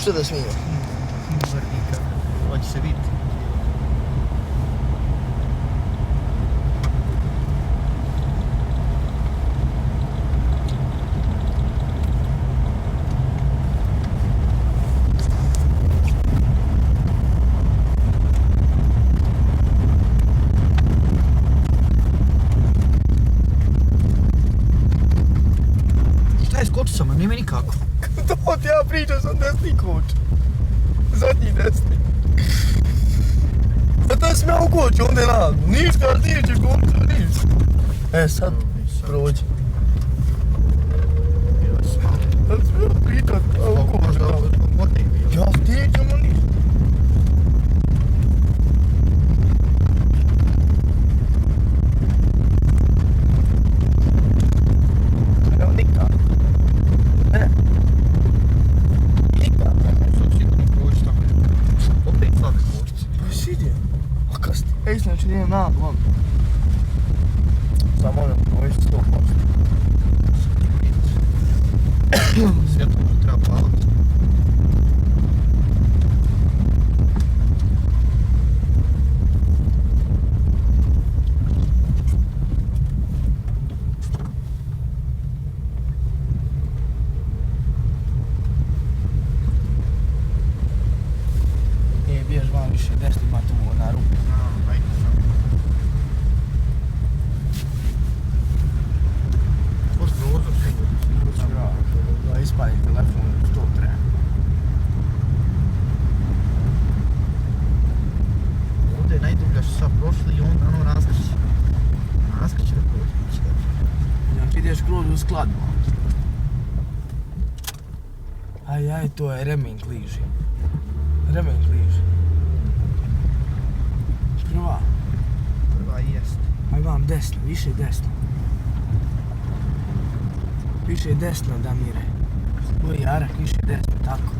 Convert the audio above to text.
Što da snima? Vrnika. Hoće se vidjeti. Šta je s kočicama? Nije mi nikako. To ti ja pričam, sam desni koč. Zadnji desni. A taj sam ja u koču, onda je naglo. Ništa, ti će koču, ništa. E sad, prođi. Da li sam ja pričat, a u koču, ja stiđemo ništa. Evo nikako. Ne. Nikako. Opet slave kočice. Pa sidi. A kas ti? Ej, znači nije naglo. Samo moram provesti 100%. Svjetlo mu treba paliti. Nije, biješ van više desno, ima tu na ruku. Ajde sam. Poslije ozor sigurno. Da ispali telefon, što treba. Ovdje je najdublja što sad prošli i onda ono raskriće. Raskriće da prođe. Znači ideš kroz u skladbu. Aj, to je remen kliži. Remen kliži. Prva. Prva jest. Aj vam desno, više desno. Više desno, Damire. Tvoj jarak, više desno, tako.